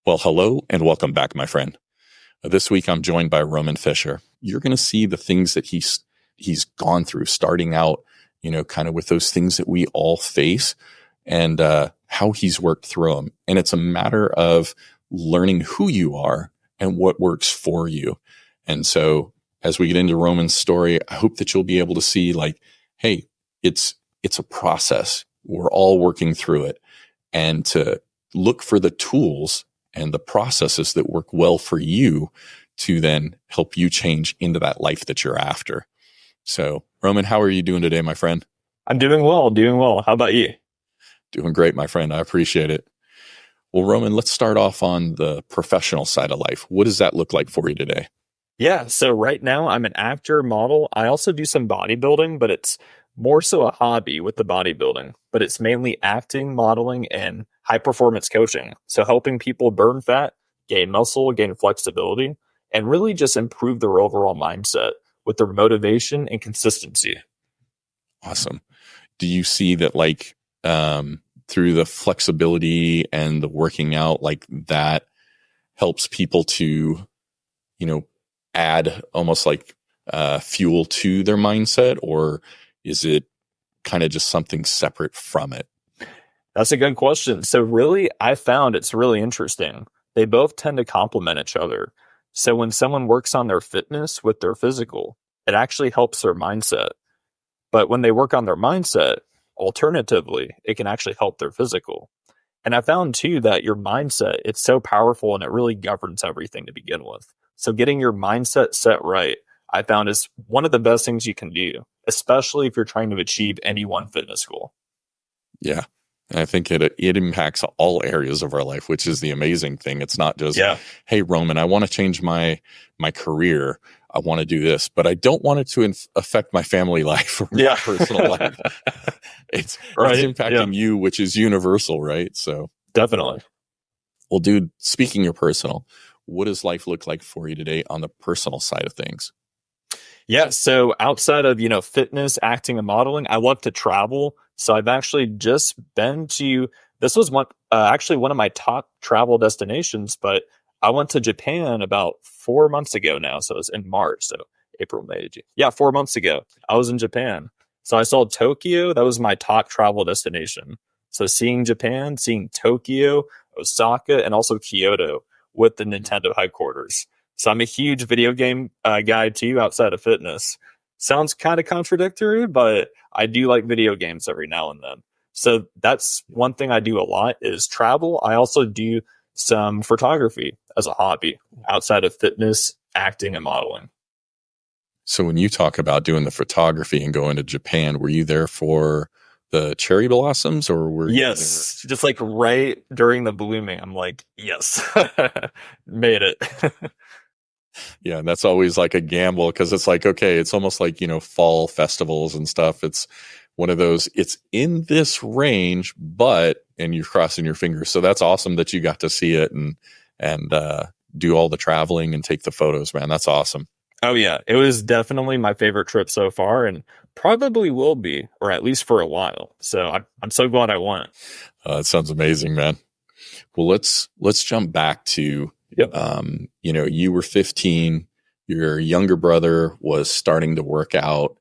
Well, hello and welcome back, my friend. This week I'm joined by Roman Fischer. You're going to see the things that he's gone through, starting out, kind of with those things that we all face, and how he's worked through them. And it's a matter of learning who you are and what works for you. And so, as we get into Roman's story, I hope that you'll be able to see, like, hey, it's a process. We're all working through it, and to look for the tools and the processes that work well for you to then help you change into that life that you're after. So, Roman, how are you doing today, my friend? I'm doing well. How about you? Doing great, my friend. I appreciate it. Well, Roman, let's start off on the professional side of life. What does that look like for you today? Yeah, so right now I'm an actor, model. I also do some bodybuilding, but it's more so a hobby with the bodybuilding, but it's mainly acting, modeling, and high performance coaching. So helping people burn fat, gain muscle, gain flexibility, and really just improve their overall mindset with their motivation and consistency. Awesome. Do you see that, like, through the flexibility and the working out, like, that helps people to, add almost like fuel to their mindset, or is it kind of just something separate from it? That's a good question. So really, I found it's really interesting. They both tend to complement each other. So when someone works on their fitness with their physical, it actually helps their mindset. But when they work on their mindset, alternatively, it can actually help their physical. And I found too that your mindset, it's so powerful and it really governs everything to begin with. So getting your mindset set right, I found is one of the best things you can do, especially if you're trying to achieve any one fitness goal. Yeah. And I think it impacts all areas of our life, which is the amazing thing. It's not just, hey, Roman, I want to change my career. I want to do this, but I don't want it to affect my family life or my personal life. It's impacting you, which is universal, right? So definitely. Well, dude, speaking of personal, what does life look like for you today on the personal side of things? Yeah. So outside of, fitness, acting, and modeling, I love to travel. So I've actually just been to, this was actually one of my top travel destinations, but I went to Japan about 4 months ago now. So it's in March. So April, May, June. Yeah, 4 months ago, I was in Japan. So I saw Tokyo. That was my top travel destination. So seeing Japan, seeing Tokyo, Osaka, and also Kyoto with the Nintendo headquarters. So I'm a huge video game guy too, outside of fitness. Sounds kind of contradictory, but I do like video games every now and then. So that's one thing I do a lot is travel. I also do some photography as a hobby outside of fitness, acting, and modeling. So when you talk about doing the photography and going to Japan, were you there for the cherry blossoms, or were you Yes, just like right during the blooming? I'm like, yes, made it. Yeah, and that's always like a gamble, because it's like, okay, it's almost like, fall festivals and stuff. It's one of those, it's in this range, and you're crossing your fingers. So that's awesome that you got to see it and do all the traveling and take the photos, man. That's awesome. Oh yeah, it was definitely my favorite trip so far, and probably will be, or at least for a while. So I'm so glad I went. That sounds amazing, man. Well, let's jump back to, you were 15, your younger brother was starting to work out.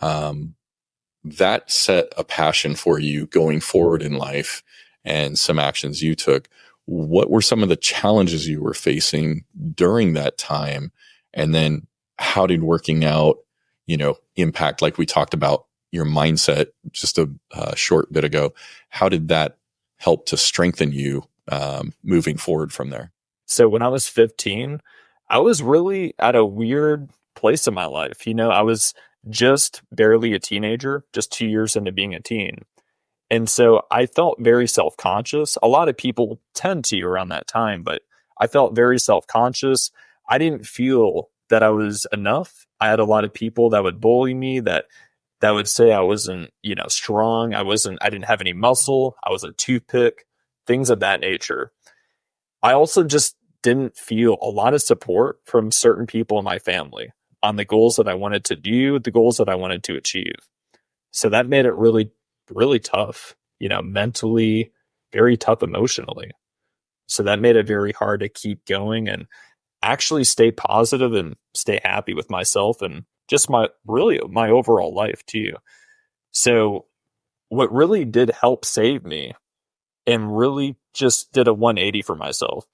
That set a passion for you going forward in life and some actions you took. What were some of the challenges you were facing during that time? And then how did working out, impact, like we talked about, your mindset just a short bit ago? How did that help to strengthen you moving forward from there? So when I was 15, I was really at a weird place in my life. I was just barely a teenager, just 2 years into being a teen. And so I felt very self-conscious. A lot of people tend to around that time, but I felt very self-conscious. I didn't feel that I was enough. I had a lot of people that would bully me, that would say I wasn't, strong. I didn't have any muscle. I was a toothpick, things of that nature. I also just didn't feel a lot of support from certain people in my family on the goals that I wanted to do, the goals that I wanted to achieve. So that made it really, really tough, mentally, very tough emotionally. So that made it very hard to keep going and actually stay positive and stay happy with myself and just my overall life too. So what really did help save me and really just did a 180 for myself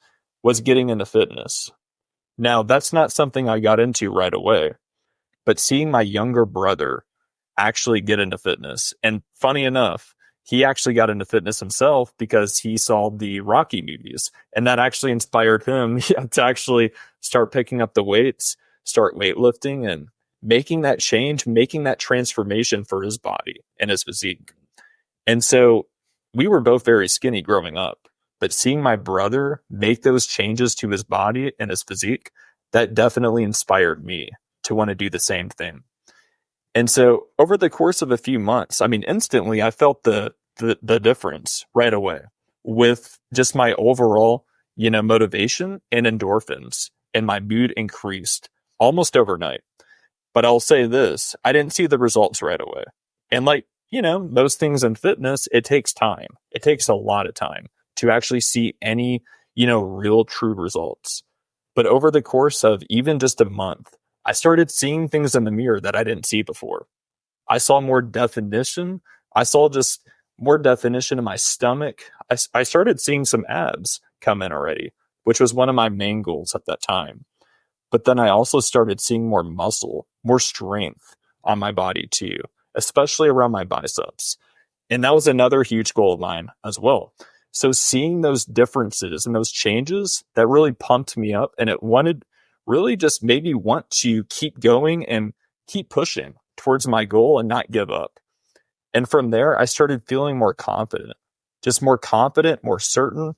was getting into fitness. Now, that's not something I got into right away, but seeing my younger brother actually get into fitness. And funny enough, he actually got into fitness himself because he saw the Rocky movies. And that actually inspired him to actually start picking up the weights, start weightlifting, and making that change, making that transformation for his body and his physique. And so we were both very skinny growing up, but seeing my brother make those changes to his body and his physique, that definitely inspired me to want to do the same thing. And so over the course of a few months, I mean, instantly I felt the difference right away with just my overall, motivation and endorphins, and my mood increased almost overnight. But I'll say this, I didn't see the results right away. And most things in fitness, it takes time. It takes a lot of time to actually see any, real true results. But over the course of even just a month, I started seeing things in the mirror that I didn't see before. I saw more definition. I saw just more definition in my stomach. I started seeing some abs come in already, which was one of my main goals at that time. But then I also started seeing more muscle, more strength on my body too, especially around my biceps. And that was another huge goal of mine as well. So seeing those differences and those changes, that really pumped me up, and it really just made me want to keep going and keep pushing towards my goal and not give up. And from there, I started feeling more confident, more certain,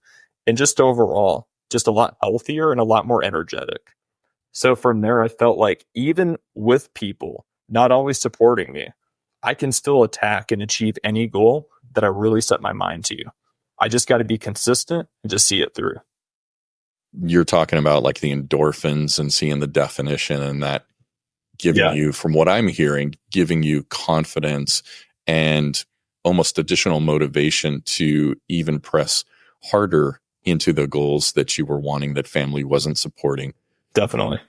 and just overall, just a lot healthier and a lot more energetic. So from there, I felt like even with people not always supporting me, I can still attack and achieve any goal that I really set my mind to. I just got to be consistent and just see it through. You're talking about like the endorphins and seeing the definition, and that giving you, from what I'm hearing, giving you confidence and almost additional motivation to even press harder into the goals that you were wanting that family wasn't supporting. Definitely.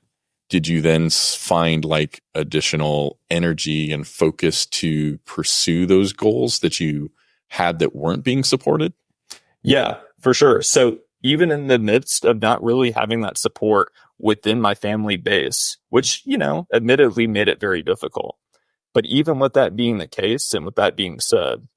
Did you then find like additional energy and focus to pursue those goals that you had that weren't being supported? Yeah, for sure. So even in the midst of not really having that support within my family base, which, admittedly made it very difficult. But even with that being the case, and with that being said,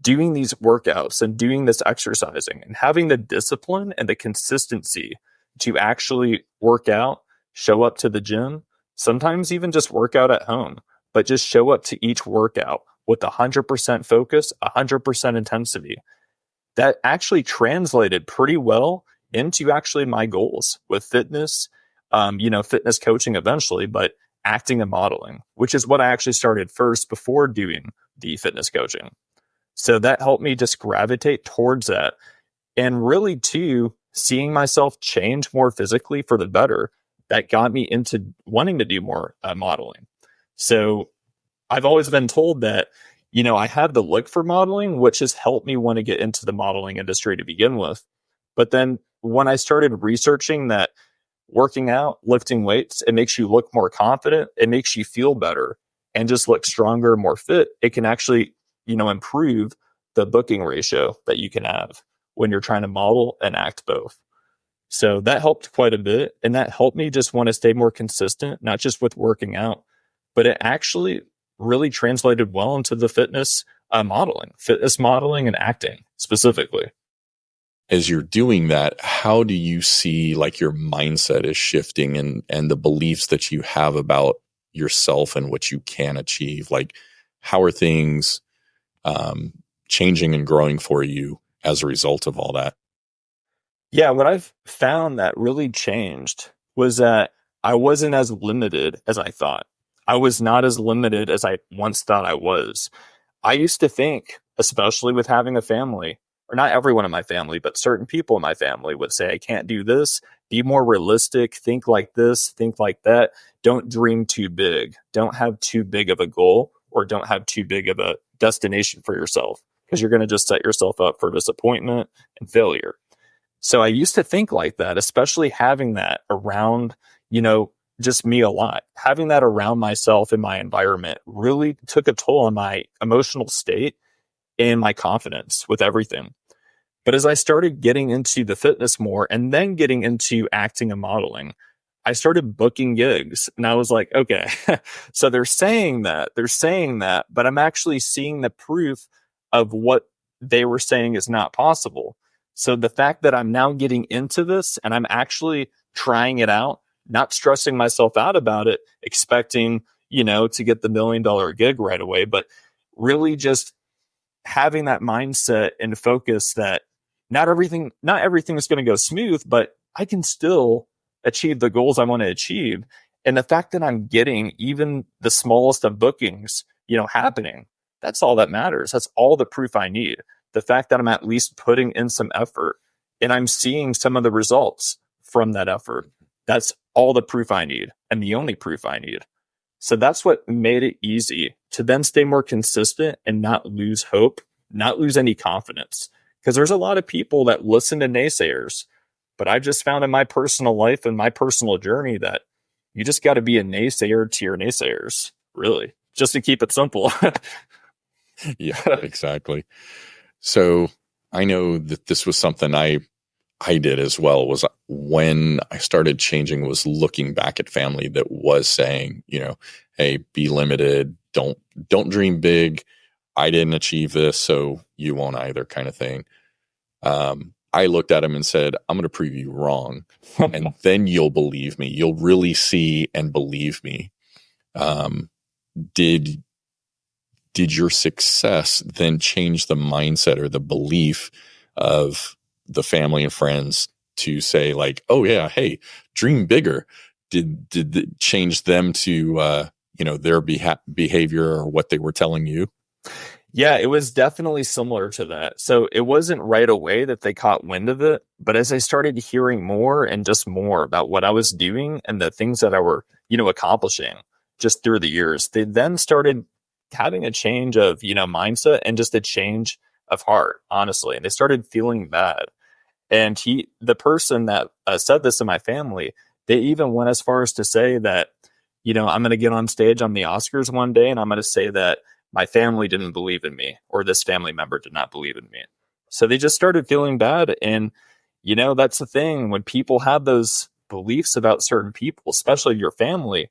doing these workouts and doing this exercising and having the discipline and the consistency to actually work out, show up to the gym, sometimes even just work out at home, but just show up to each workout with 100% focus, 100% intensity. That actually translated pretty well into actually my goals with fitness, fitness coaching eventually, but acting and modeling, which is what I actually started first before doing the fitness coaching. So that helped me just gravitate towards that. And really too, seeing myself change more physically for the better, that got me into wanting to do more modeling. So I've always been told that, I had the look for modeling, which has helped me want to get into the modeling industry to begin with. But then when I started researching that working out, lifting weights, it makes you look more confident, it makes you feel better and just look stronger, more fit. It can actually, improve the booking ratio that you can have when you're trying to model and act both. So that helped quite a bit. And that helped me just want to stay more consistent, not just with working out, but it actually really translated well into the fitness modeling and acting specifically. As you're doing that, how do you see like your mindset is shifting and the beliefs that you have about yourself and what you can achieve? Like, how are things changing and growing for you as a result of all that? Yeah, what I've found that really changed was that I wasn't as limited as I thought. I was not as limited as I once thought I was. I used to think, especially with having a family, or not everyone in my family, but certain people in my family would say, I can't do this. Be more realistic. Think like this. Think like that. Don't dream too big. Don't have too big of a goal, or don't have too big of a destination for yourself, because you're going to just set yourself up for disappointment and failure. So I used to think like that, especially having that around, just me a lot. Having that around myself in my environment really took a toll on my emotional state and my confidence with everything. But as I started getting into the fitness more and then getting into acting and modeling, I started booking gigs and I was like, okay, so they're saying that, but I'm actually seeing the proof of what they were saying is not possible. So the fact that I'm now getting into this and I'm actually trying it out, not stressing myself out about it, expecting, to get the $1 million gig right away, but really just having that mindset and focus that not everything is going to go smooth, but I can still achieve the goals I want to achieve. And the fact that I'm getting even the smallest of bookings, happening, that's all that matters. That's all the proof I need. The fact that I'm at least putting in some effort and I'm seeing some of the results from that effort. That's all the proof I need and the only proof I need. So that's what made it easy to then stay more consistent and not lose hope, not lose any confidence. Because there's a lot of people that listen to naysayers, but I've just found in my personal life and my personal journey that you just got to be a naysayer to your naysayers, really, just to keep it simple. Yeah, exactly. So I know that this was something I did as well, was when I started changing, was looking back at family that was saying, hey, be limited. Don't dream big. I didn't achieve this, so you won't either, kind of thing. I looked at him and said, I'm going to prove you wrong. And then you'll believe me. You'll really see and believe me. Did your success then change the mindset or the belief of the family and friends to say like, oh yeah, hey, dream bigger? Did it change them to, their behavior or what they were telling you? Yeah, it was definitely similar to that. So it wasn't right away that they caught wind of it, but as I started hearing more and just more about what I was doing and the things that I were, accomplishing just through the years, they then started having a change of, mindset and just a change of heart, honestly. And they started feeling bad. And the person that said this in my family, they even went as far as to say that, I'm going to get on stage on the Oscars one day and I'm going to say that my family didn't believe in me or this family member did not believe in me. So they just started feeling bad. And, that's the thing. When people have those beliefs about certain people, especially your family,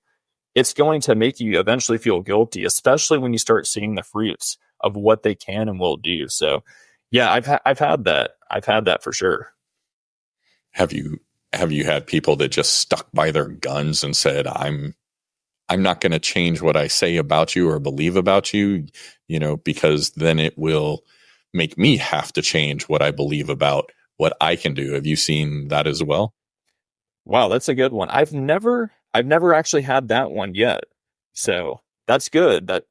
it's going to make you eventually feel guilty, especially when you start seeing the fruits of what they can and will do. So yeah, I've had that. I've had that for sure. Have you had people that just stuck by their guns and said, I'm not going to change what I say about you or believe about you, because then it will make me have to change what I believe about what I can do. Have you seen that as well? Wow, that's a good one. I've never actually had that one yet. So that's good that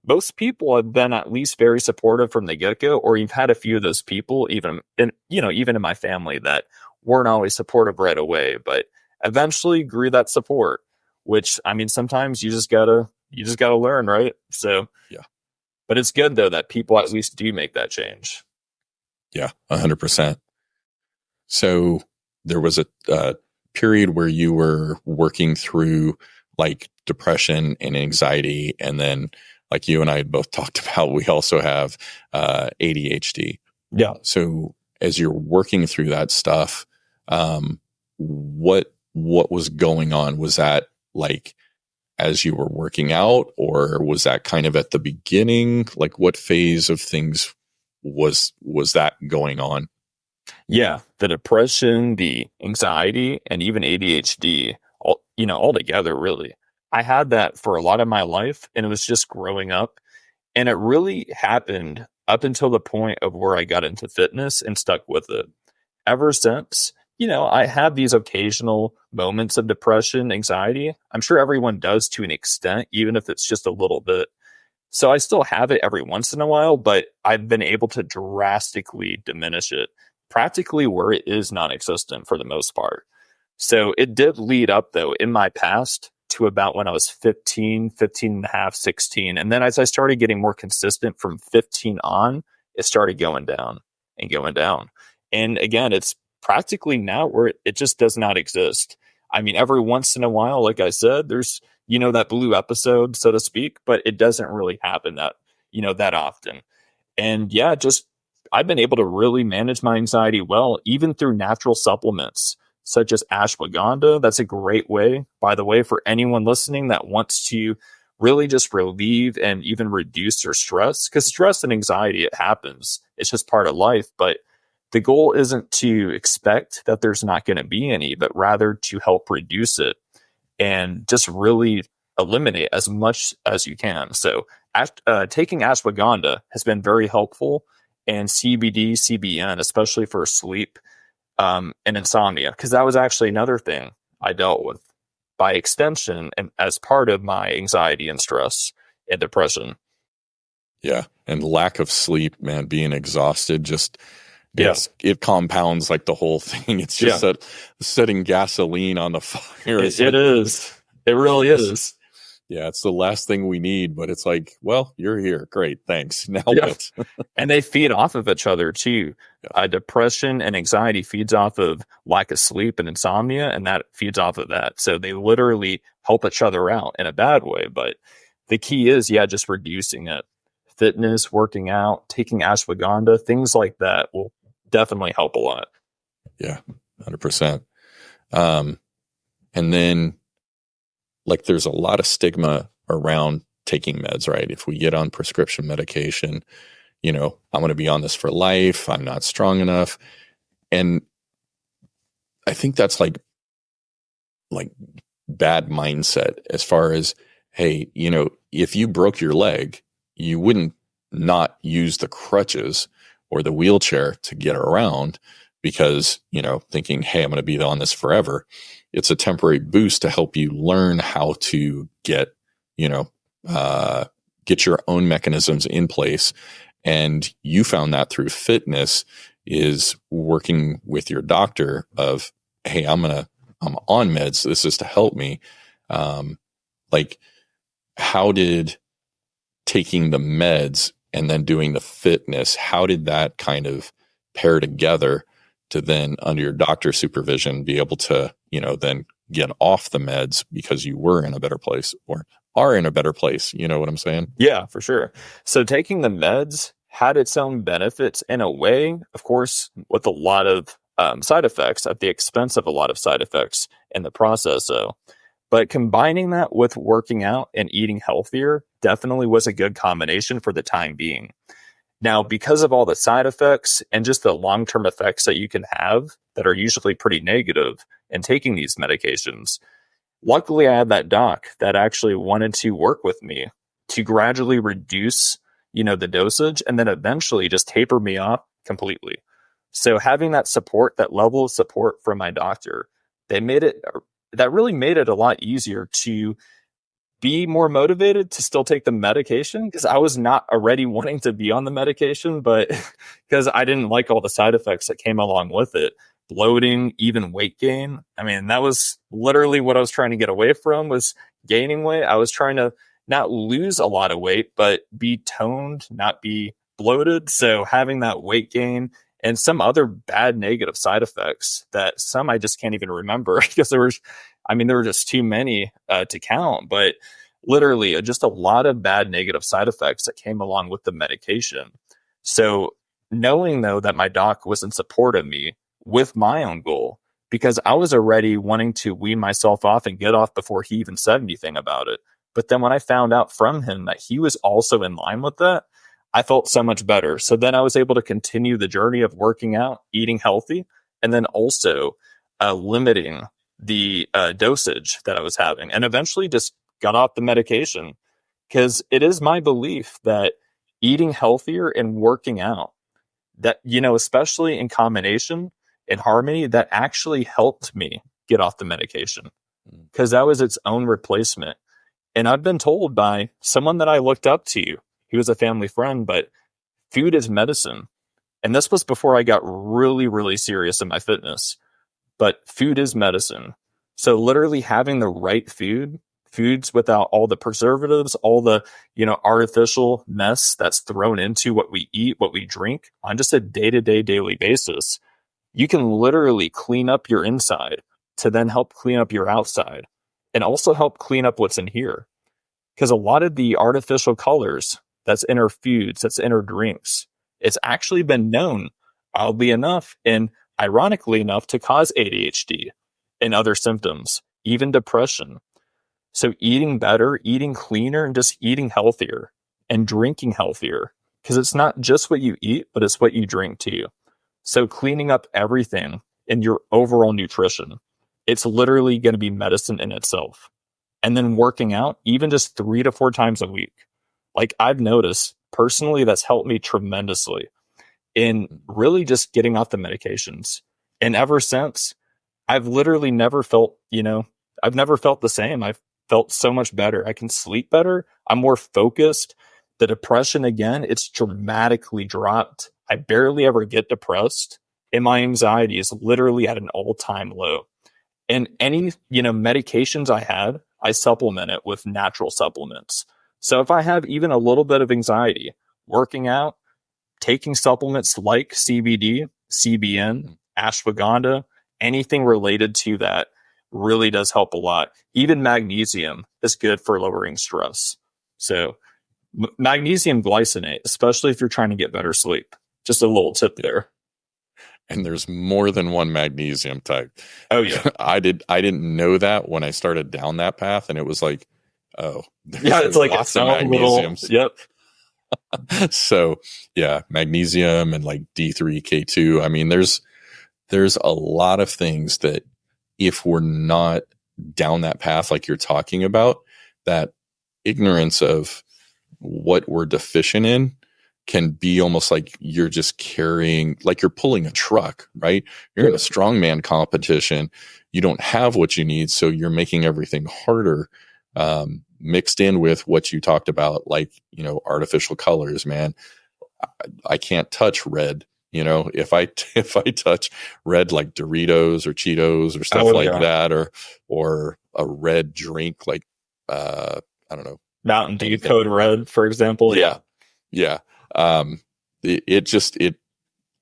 most people have been at least very supportive from the get-go, or you've had a few of those people, even in my family, that weren't always supportive right away, but eventually grew that support, which, I mean, sometimes you just gotta learn, right? So yeah, but it's good though that people at least do make that change. Yeah, 100%. So there was a period where you were working through like depression and anxiety, and then like you and I both talked about, we also have ADHD. Yeah. So as you're working through that stuff, what was going on? Was that like as you were working out, or was that kind of at the beginning? Like what phase of things was that going on? Yeah, the depression, the anxiety, and even ADHD, all together, really. I had that for a lot of my life, and it was just growing up. And it really happened up until the point of where I got into fitness and stuck with it. Ever since, I have these occasional moments of depression, anxiety. I'm sure everyone does to an extent, even if it's just a little bit. So I still have it every once in a while, but I've been able to drastically diminish it, practically where it is non-existent for the most part. So it did lead up, though, in my past to about when I was 15 and a half, 16. And then as I started getting more consistent from 15 on, it started going down and going down. And again, it's practically now where it just does not exist. I mean, every once in a while, like I said, there's, that blue episode, so to speak, but it doesn't really happen that often. And yeah, just I've been able to really manage my anxiety well, even through natural supplements such as ashwagandha. That's a great way, by the way, for anyone listening that wants to really just relieve and even reduce their stress, because stress and anxiety, it happens. It's just part of life. But the goal isn't to expect that there's not going to be any, but rather to help reduce it and just really eliminate as much as you can. So taking ashwagandha has been very helpful, and CBD, CBN, especially for sleep and insomnia, because that was actually another thing I dealt with by extension and as part of my anxiety and stress and depression. Yeah. And lack of sleep, man, being exhausted, just it compounds like the whole thing. It's just setting gasoline on the fire. It is. It really is. Yeah, it's the last thing we need, but it's like, well, you're here. Great. Thanks. Now what? And they feed off of each other too. Depression and anxiety feeds off of lack of sleep and insomnia, and that feeds off of that. So they literally help each other out in a bad way. But the key is, just reducing it. Fitness, working out, taking ashwagandha, things like that will definitely help a lot. Yeah, 100%. And then, like, there's a lot of stigma around taking meds, right? If we get on prescription medication, I'm going to be on this for life. I'm not strong enough. And I think that's like bad mindset as far as, hey, if you broke your leg, you wouldn't not use the crutches or the wheelchair to get around because, thinking, hey, I'm going to be on this forever. It's a temporary boost to help you learn how to get your own mechanisms in place. And you found that through fitness is working with your doctor of, hey, I'm on meds. This is to help me. How did taking the meds and then doing the fitness, how did that kind of pair together to then, under your doctor's supervision, be able to, then get off the meds because you were in a better place or are in a better place? You know what I'm saying? Yeah, for sure. So taking the meds had its own benefits in a way, of course, with a lot of side effects at the expense of a lot of side effects in the process. But combining that with working out and eating healthier definitely was a good combination for the time being. Now, because of all the side effects and just the long-term effects that you can have that are usually pretty negative in taking these medications, luckily I had that doc that actually wanted to work with me to gradually reduce, the dosage, and then eventually just taper me off completely. So having that support, that level of support from my doctor, that really made it a lot easier to be more motivated to still take the medication, because I was not already wanting to be on the medication, but because I didn't like all the side effects that came along with it. Bloating, even weight gain. I mean, that was literally what I was trying to get away from, was gaining weight. I was trying to not lose a lot of weight, but be toned, not be bloated. So having that weight gain and some other bad negative side effects that some I just can't even remember because there were just too many to count, but literally just a lot of bad negative side effects that came along with the medication. So knowing though that my doc was in support of me with my own goal, because I was already wanting to wean myself off and get off before he even said anything about it. But then when I found out from him that he was also in line with that, I felt so much better. So then I was able to continue the journey of working out, eating healthy, and then also limiting the dosage that I was having, and eventually just got off the medication, because it is my belief that eating healthier and working out, that, especially in combination, in harmony, that actually helped me get off the medication, because that was its own replacement. And I've been told by someone that I looked up to, he was a family friend, but food is medicine. And this was before I got really, really serious in my fitness. But food is medicine. So literally having the right foods without all the preservatives, all the, artificial mess that's thrown into what we eat, what we drink on just a day-to-day daily basis, you can literally clean up your inside to then help clean up your outside and also help clean up what's in here. Because a lot of the artificial colors that's in our foods, that's in our drinks, it's actually been known, oddly enough, and ironically enough, to cause ADHD and other symptoms, even depression. So eating better, eating cleaner, and just eating healthier and drinking healthier, because it's not just what you eat, but it's what you drink too. So cleaning up everything in your overall nutrition, it's literally going to be medicine in itself. And then working out, even just 3 to 4 times a week. Like I've noticed personally, that's helped me tremendously in really just getting off the medications. And ever since, I've literally never felt, I've never felt the same. I've felt so much better. I can sleep better. I'm more focused. The depression, again, it's dramatically dropped. I barely ever get depressed. And my anxiety is literally at an all-time low. And any, medications I had, I supplement it with natural supplements. So if I have even a little bit of anxiety, working out, taking supplements like CBD, CBN, ashwagandha, anything related to that really does help a lot. Even magnesium is good for lowering stress. So magnesium glycinate, especially if you're trying to get better sleep. Just a little tip there. And there's more than one magnesium type. Oh yeah. I didn't know that when I started down that path, and it was like, oh, yeah, it's like lots of magnesiums. Yep. So yeah, magnesium and like D3, K2. I mean, there's a lot of things that if we're not down that path, like you're talking about, that ignorance of what we're deficient in can be almost like you're just carrying, like you're pulling a truck, right? You're in a strongman competition. You don't have what you need. So you're making everything harder, mixed in with what you talked about, like, artificial colors, man. I can't touch red. If I touch red, like Doritos or Cheetos or stuff that, or a red drink, like, I don't know, Mountain Dew Code Red, for example. Yeah.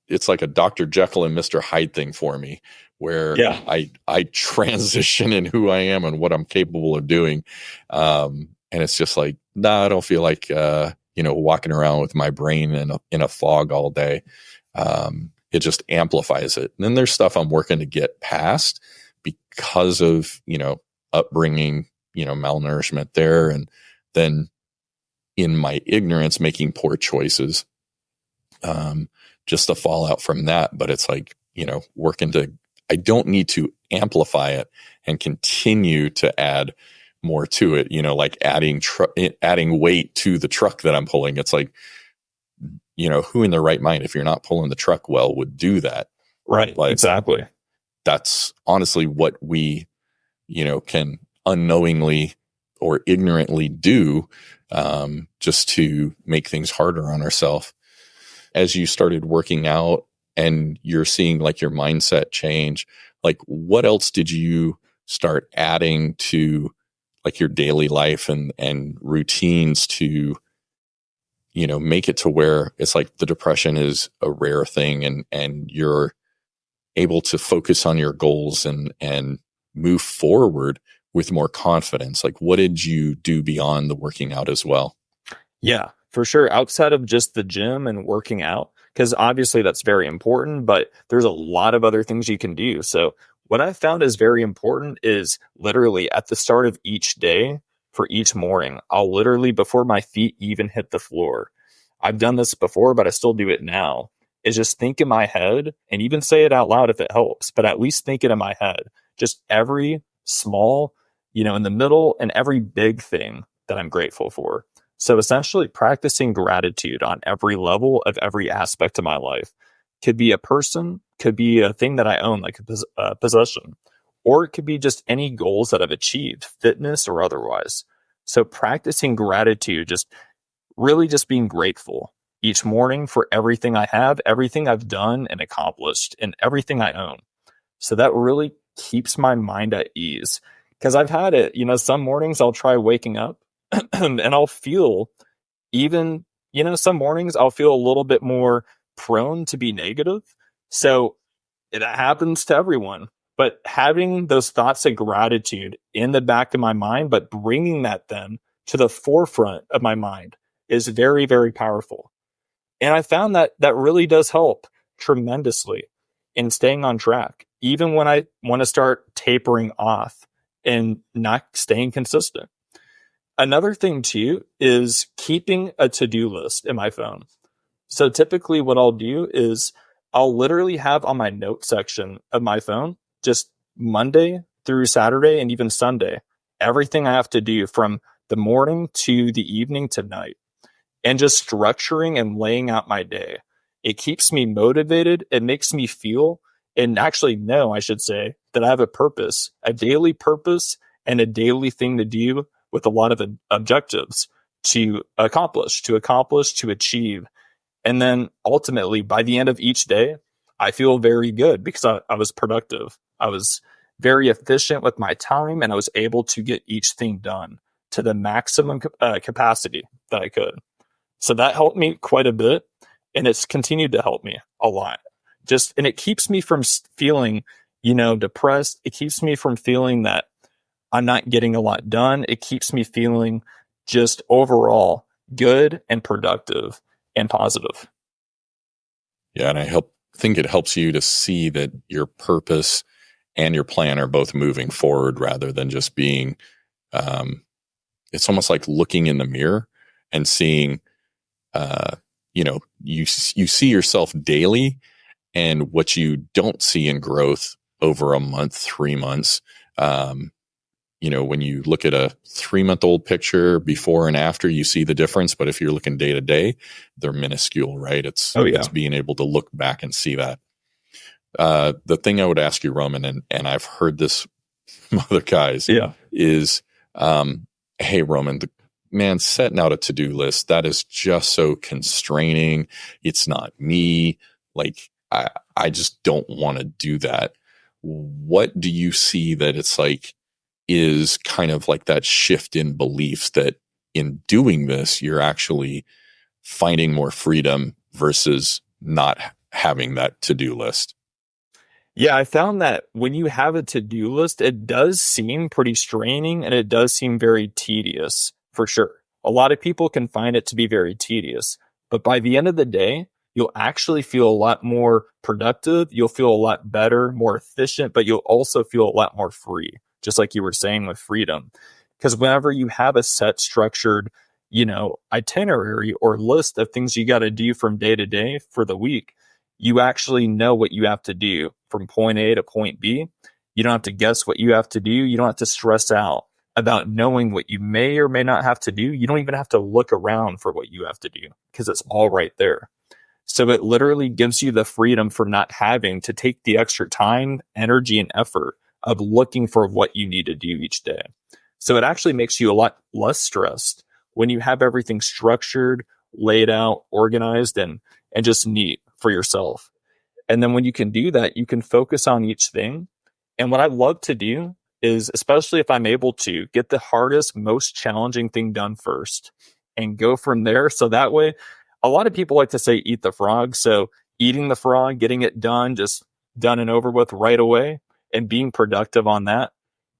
It's like a Dr. Jekyll and Mr. Hyde thing for me, where I transition in who I am and what I'm capable of doing. And it's just like, I don't feel like, walking around with my brain in a fog all day. It just amplifies it. And then there's stuff I'm working to get past because of, upbringing, malnourishment there. And then in my ignorance, making poor choices, just the fallout from that. But it's like, I don't need to amplify it and continue to add more to it, like adding weight to the truck that I'm pulling. It's like, who in their right mind, if you're not pulling the truck well, would do that? Right. Like, exactly. That's honestly what we, can unknowingly or ignorantly do, just to make things harder on ourselves. As you started working out and you're seeing like your mindset change, like what else did you start adding to like your daily life and routines to, make it to where it's like the depression is a rare thing and you're able to focus on your goals and move forward with more confidence? Like, what did you do beyond the working out as well? Yeah, for sure. Outside of just the gym and working out, because obviously that's very important, but there's a lot of other things you can do. So what I found is very important is literally at the start of each day, for each morning, I'll literally, before my feet even hit the floor, I've done this before, but I still do it now, is just think in my head and even say it out loud if it helps, but at least think it in my head. Just every small, in the middle, and every big thing that I'm grateful for. So essentially practicing gratitude on every level of every aspect of my life. Could be a person, could be a thing that I own, like a possession, or it could be just any goals that I've achieved, fitness or otherwise. So practicing gratitude, just really just being grateful each morning for everything I have, everything I've done and accomplished, and everything I own. So that really keeps my mind at ease. Because I've had it, some mornings I'll try waking up and I'll feel even, some mornings I'll feel a little bit more prone to be negative. So It happens to everyone. But having those thoughts of gratitude in the back of my mind, but bringing that then to the forefront of my mind is very, very powerful. And I found that that really does help tremendously in staying on track, even when I want to start tapering off and not staying consistent. Another thing too is keeping a to-do list in my phone. So typically what I'll do is I'll literally have on my note section of my phone, just Monday through Saturday and even Sunday, everything I have to do from the morning to the evening to night, and just structuring and laying out my day. It keeps me motivated. It makes me feel, and actually know, I should say, that I have a purpose, a daily purpose, and a daily thing to do with a lot of objectives to accomplish, to achieve. And then ultimately, by the end of each day, I feel very good because I was productive. I was very efficient with my time, and I was able to get each thing done to the maximum capacity that I could. So that helped me quite a bit, and it's continued to help me a lot. And it keeps me from feeling, depressed. It keeps me from feeling that I'm not getting a lot done. It keeps me feeling just overall good and productive and positive. Yeah. And I think it helps you to see that your purpose and your plan are both moving forward rather than just being, it's almost like looking in the mirror and seeing, you see yourself daily, and what you don't see in growth over a month, 3 months, when you look at a 3-month-old picture before and after, you see the difference. But if you're looking day to day, they're minuscule, right? It's being able to look back and see that. The thing I would ask you, Roman, and I've heard this from other guys, is, hey, Roman, man, setting out a to-do list, that is just so constraining. It's not me. Like, I just don't want to do that. What do you see that it's like is kind of like that shift in beliefs that in doing this, you're actually finding more freedom versus not having that to-do list? Yeah, I found that when you have a to-do list, it does seem pretty straining, and it does seem very tedious, for sure. A lot of people can find it to be very tedious, but by the end of the day, you'll actually feel a lot more productive. You'll feel a lot better, more efficient, but you'll also feel a lot more free, just like you were saying with freedom. Because whenever you have a set structured, itinerary or list of things you got to do from day to day for the week, you actually know what you have to do from point A to point B. You don't have to guess what you have to do. You don't have to stress out about knowing what you may or may not have to do. You don't even have to look around for what you have to do because it's all right there. So it literally gives you the freedom for not having to take the extra time, energy, and effort of looking for what you need to do each day. So it actually makes you a lot less stressed when you have everything structured, laid out, organized, and just neat for yourself. And then when you can do that, you can focus on each thing. And what I love to do is, especially if I'm able to, get the hardest, most challenging thing done first and go from there. So that way, a lot of people like to say, eat the frog. So eating the frog, getting it done, just done and over with right away, and being productive on that,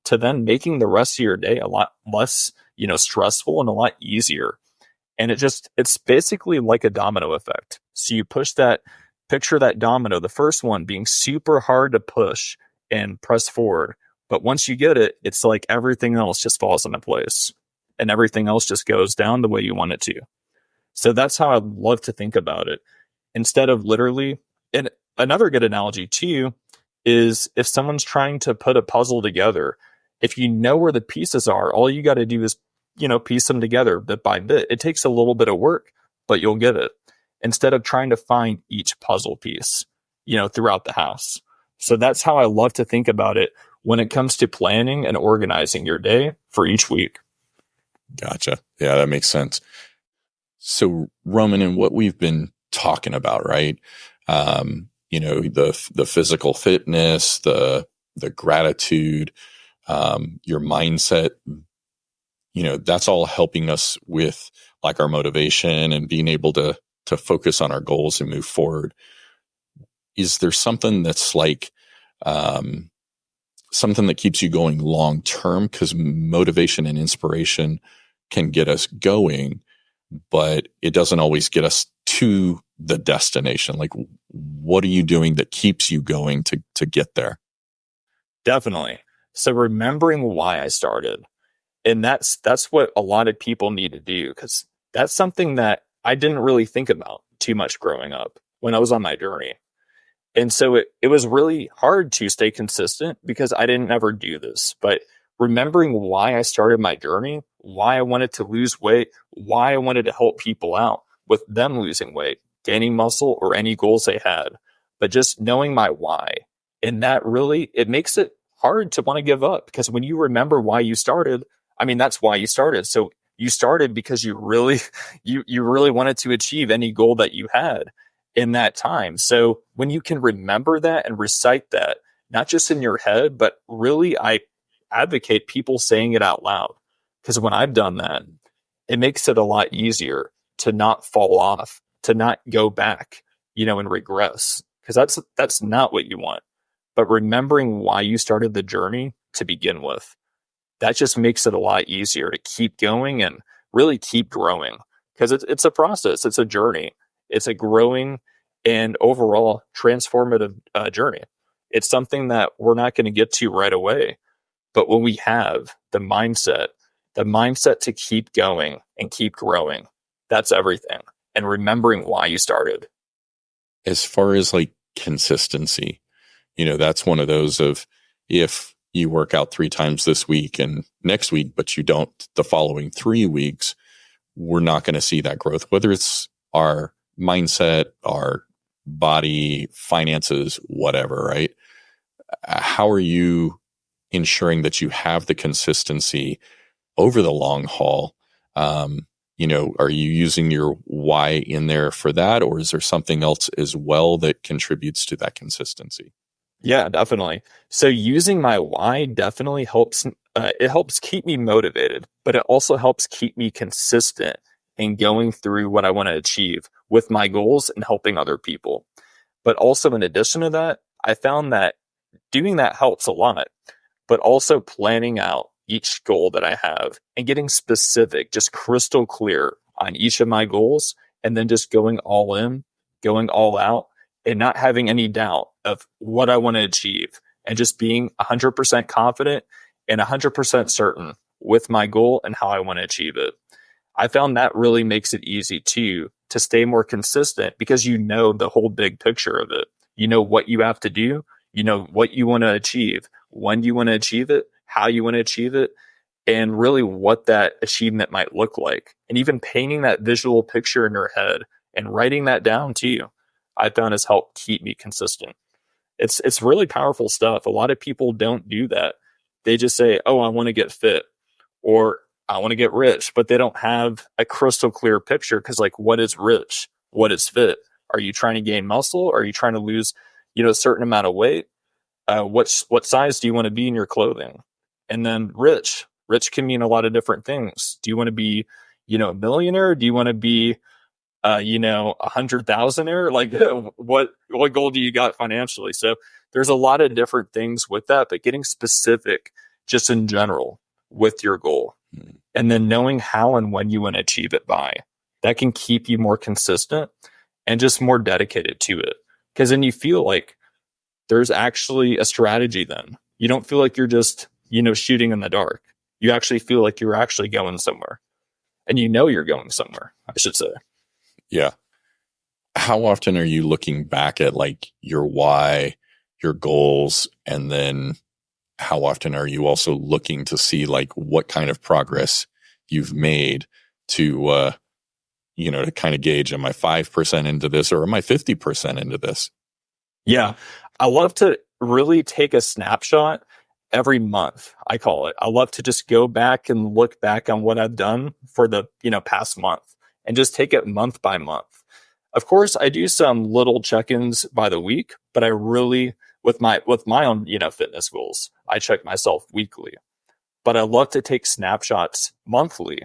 to then making the rest of your day a lot less, stressful and a lot easier. And it's basically like a domino effect. So you picture that domino, the first one being super hard to push and press forward. But once you get it, it's like everything else just falls into place and everything else just goes down the way you want it to. So that's how I love to think about it. Instead of literally, and another good analogy too, is if someone's trying to put a puzzle together, if you know where the pieces are, all you got to do is, piece them together bit by bit. It takes a little bit of work, but you'll get it. Instead of trying to find each puzzle piece, throughout the house. So that's how I love to think about it when it comes to planning and organizing your day for each week. Gotcha. Yeah, that makes sense. So Roman, and what we've been talking about, right? The physical fitness, the gratitude, your mindset, that's all helping us with like our motivation and being able to focus on our goals and move forward. is there something that's like, something that keeps you going long term? Because motivation and inspiration can get us going, but it doesn't always get us to the destination. Like, what are you doing that keeps you going to get there? Definitely. So remembering why I started. And that's what a lot of people need to do, because that's something that I didn't really think about too much growing up when I was on my journey. And so it was really hard to stay consistent because I didn't ever do this. But remembering why I started my journey, why I wanted to lose weight, why I wanted to help people out with them losing weight, gaining muscle, or any goals they had, but just knowing my why. And that really, it makes it hard to want to give up, because when you remember why you started, I mean, that's why you started. So you started because you really, you really wanted to achieve any goal that you had in that time. So when you can remember that and recite that, not just in your head, but really, I advocate people saying it out loud. Because when I've done that, it makes it a lot easier to not fall off, to not go back, and regress. Because that's not what you want. But remembering why you started the journey to begin with, that just makes it a lot easier to keep going and really keep growing. Because it's a process, it's a journey. It's a growing and overall transformative journey. It's something that we're not going to get to right away. But when we have the mindset to keep going and keep growing, that's everything. And remembering why you started. As far as like consistency, that's one of those of, if you work out 3 times this week and next week, but you don't the following 3 weeks, we're not going to see that growth, whether it's our mindset, our body, finances, whatever, right? How are you ensuring that you have the consistency over the long haul? Are you using your why in there for that, or is there something else as well that contributes to that consistency? Yeah, definitely. So using my why definitely helps. It helps keep me motivated, but it also helps keep me consistent in going through what I want to achieve with my goals and helping other people. But also, in addition to that, I found that doing that helps a lot, but also planning out each goal that I have and getting specific, just crystal clear on each of my goals, and then just going all in, going all out, and not having any doubt of what I want to achieve, and just being 100% confident and 100% certain with my goal and how I want to achieve it. I found that really makes it easy to stay more consistent, because you know the whole big picture of it. You know what you have to do, you know what you want to achieve, when you want to achieve it, how you want to achieve it, and really what that achievement might look like. And even painting that visual picture in your head and writing that down to you, I found has helped keep me consistent. It's really powerful stuff. A lot of people don't do that. They just say, "Oh, I want to get fit," or "I want to get rich," but they don't have a crystal clear picture. Because, like, what is rich? What is fit? Are you trying to gain muscle? Are you trying to lose, a certain amount of weight? What size do you want to be in your clothing? And then rich can mean a lot of different things. Do you want to be, a millionaire? Do you want to be, 100,000er? Like, what goal do you got financially? So there's a lot of different things with that, but getting specific just in general with your goal, and then knowing how and when you want to achieve it by, that can keep you more consistent and just more dedicated to it. Because then you feel like there's actually a strategy then. You don't feel like you're just, shooting in the dark. You actually feel like you're actually going somewhere. And you're going somewhere, I should say. Yeah. How often are you looking back at like your why, your goals, and then how often are you also looking to see like what kind of progress you've made to, to kind of gauge, am I 5% into this, or am I 50% into this? Yeah. I love to really take a snapshot every month. I call it. I love to just go back and look back on what I've done for the, past month, and just take it month by month. Of course, I do some little check-ins by the week, but I really, with my own, fitness goals, I check myself weekly. But I love to take snapshots monthly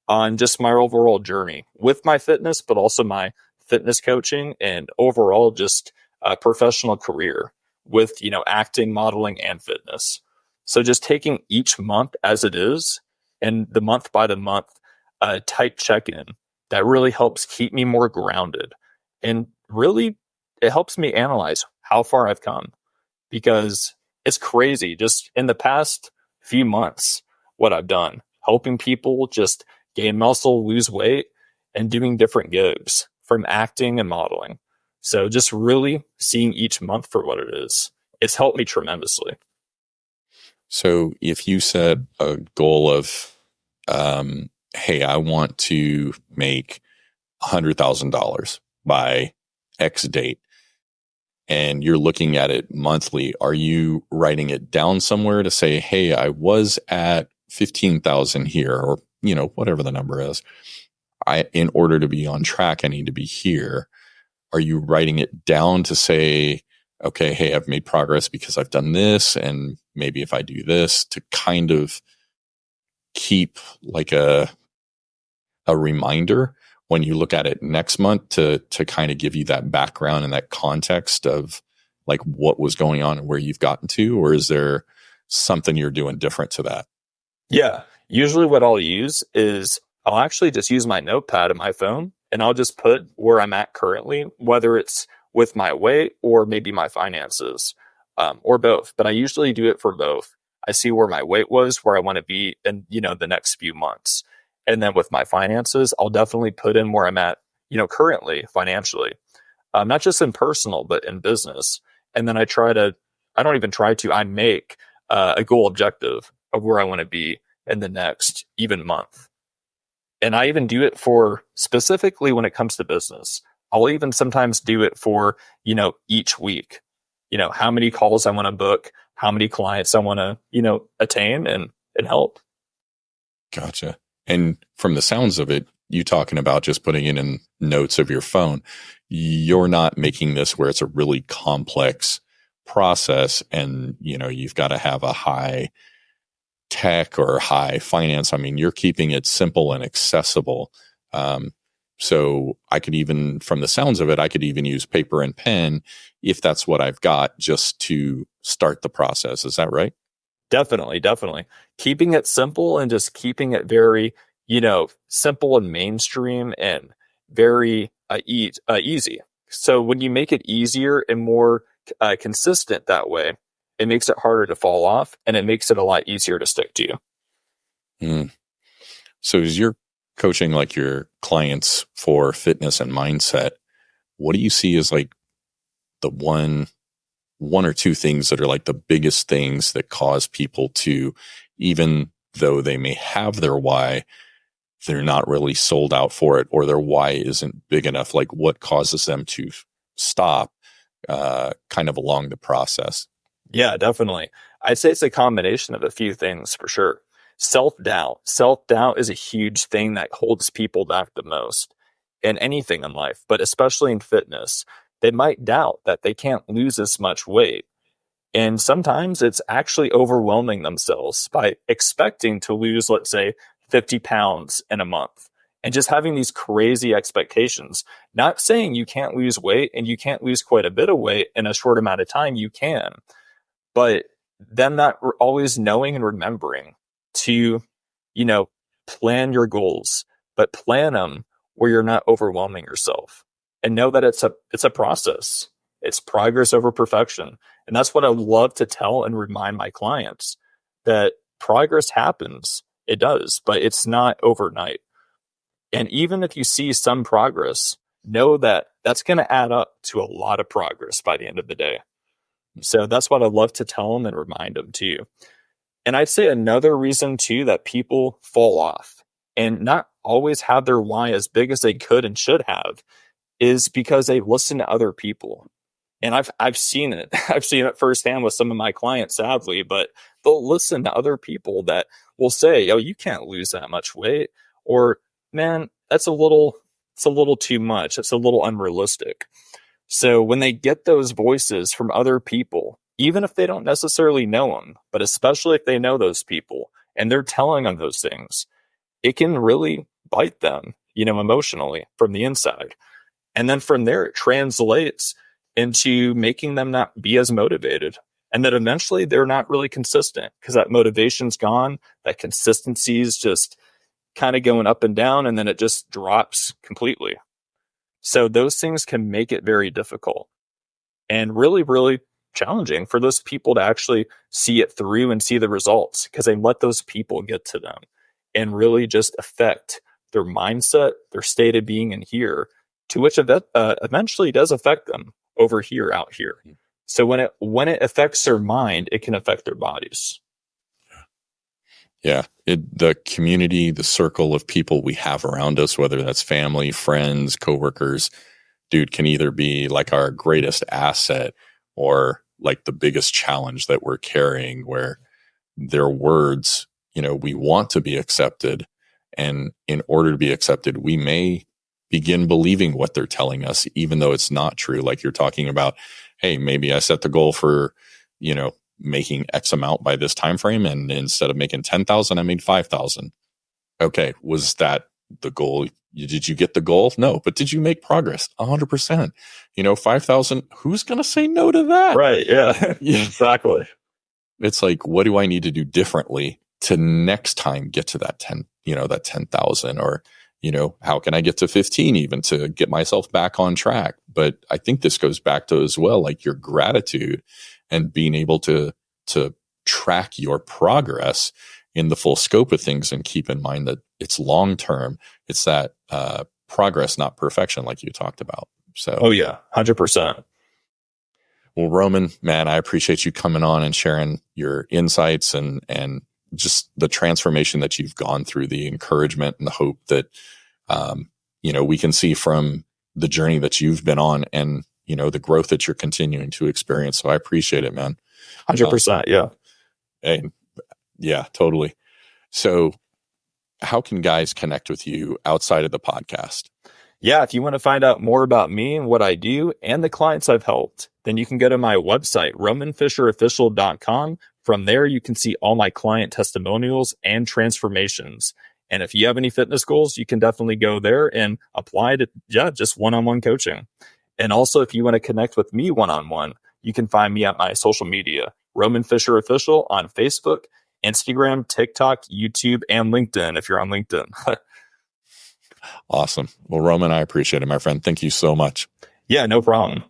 on just my overall journey with my fitness, but also my fitness coaching and overall just professional career with, acting, modeling, and fitness. So just taking each month as it is and the month by the month tight check-in, that really helps keep me more grounded. And really, it helps me analyze how far I've come, because it's crazy just in the past few months what I've done, helping people just gain muscle, lose weight, and doing different gigs from acting and modeling. So just really seeing each month for what it is, it's helped me tremendously. So if you set a goal of, hey, I want to make $100,000 by X date, and you're looking at it monthly, are you writing it down somewhere to say, hey, I was at 15,000 here, or, whatever the number is, in order to be on track, I need to be here. Are you writing it down to say, okay, hey, I've made progress because I've done this, and maybe if I do this, to kind of keep like a reminder when you look at it next month to kind of give you that background and that context of like what was going on and where you've gotten to? Or is there something you're doing different to that? Yeah. Usually what I'll use is I'll actually just use my notepad on my phone, and I'll just put where I'm at currently, whether it's with my weight or maybe my finances, or both. But I usually do it for both. I see where my weight was, where I want to be in, the next few months. And then with my finances, I'll definitely put in where I'm at, currently financially, not just in personal, but in business. And then I make a goal objective of where I want to be in the next even month. And I even do it for specifically when it comes to business. I'll even sometimes do it for, each week, how many calls I want to book, how many clients I want to, attain and help. Gotcha. And from the sounds of it, you talking about just putting it in notes of your phone, you're not making this where it's a really complex process and, you've got to have a high tech or high finance. I mean, you're keeping it simple and accessible. So I could even, from the sounds of it, I could even use paper and pen if that's what I've got just to start the process. Is that right? Definitely. Keeping it simple and just keeping it very, simple and mainstream and very easy. So when you make it easier and more consistent that way, it makes it harder to fall off, and it makes it a lot easier to stick to. So as you're coaching like your clients for fitness and mindset, what do you see as like the one or two things that are like the biggest things that cause people to, even though they may have their why, they're not really sold out for it, or their why isn't big enough? Like what causes them to stop kind of along the process? Yeah, definitely. I'd say it's a combination of a few things for sure. Self-doubt. Self-doubt is a huge thing that holds people back the most in anything in life, but especially in fitness. They might doubt that they can't lose as much weight. And sometimes it's actually overwhelming themselves by expecting to lose, let's say, 50 pounds in a month, and just having these crazy expectations. Not saying you can't lose weight and you can't lose quite a bit of weight in a short amount of time. You can. But then not always knowing and remembering to, plan your goals, but plan them where you're not overwhelming yourself, and know that it's a process. It's progress over perfection. And that's what I love to tell and remind my clients, that progress happens. It does, but it's not overnight. And even if you see some progress, know that that's going to add up to a lot of progress by the end of the day. So that's what I love to tell them and remind them too. And I'd say another reason too that people fall off and not always have their why as big as they could and should have is because they listen to other people. And I've seen it. I've seen it firsthand with some of my clients, sadly, but they'll listen to other people that will say, "Oh, you can't lose that much weight," or "Man, it's a little too much. It's a little unrealistic." So when they get those voices from other people, even if they don't necessarily know them, but especially if they know those people and they're telling them those things, it can really bite them, emotionally from the inside. And then from there, it translates into making them not be as motivated. And then eventually they're not really consistent because that motivation's gone. That consistency is just kind of going up and down, and then it just drops completely. So those things can make it very difficult and really, really challenging for those people to actually see it through and see the results, because they let those people get to them and really just affect their mindset, their state of being in here, to which eventually does affect them over here, out here. So when it affects their mind, it can affect their bodies. Yeah. The community, the circle of people we have around us, whether that's family, friends, coworkers, dude, can either be like our greatest asset or like the biggest challenge that we're carrying, where their words, we want to be accepted. And in order to be accepted, we may begin believing what they're telling us, even though it's not true. Like you're talking about, hey, maybe I set the goal for, making X amount by this time frame, and instead of making 10,000, I made 5,000. Okay, was that the goal? Did you get the goal? No, but did you make progress? 100%. 5,000. Who's going to say no to that? Right. Yeah. Exactly. It's like, what do I need to do differently to next time get to that 10? That 10,000, or how can I get to 15 even to get myself back on track? But I think this goes back to as well, like your gratitude and being able to track your progress in the full scope of things, and keep in mind that it's long term. It's that progress, not perfection, like you talked about. So, oh yeah, 100%. Well, Roman, man, I appreciate you coming on and sharing your insights and just the transformation that you've gone through, the encouragement and the hope that, we can see from the journey that you've been on, and, the growth that you're continuing to experience. So I appreciate it, man. 100%. Yeah. And yeah, totally. So how can guys connect with you outside of the podcast? Yeah, if you want to find out more about me and what I do and the clients I've helped, then you can go to my website, romanfisherofficial.com. From there, you can see all my client testimonials and transformations. And if you have any fitness goals, you can definitely go there and apply to, just one-on-one coaching. And also, if you want to connect with me one-on-one, you can find me at my social media, Roman Fischer Official on Facebook, Instagram, TikTok, YouTube, and LinkedIn, if you're on LinkedIn. Awesome. Well, Roman, I appreciate it, my friend. Thank you so much. Yeah, no problem.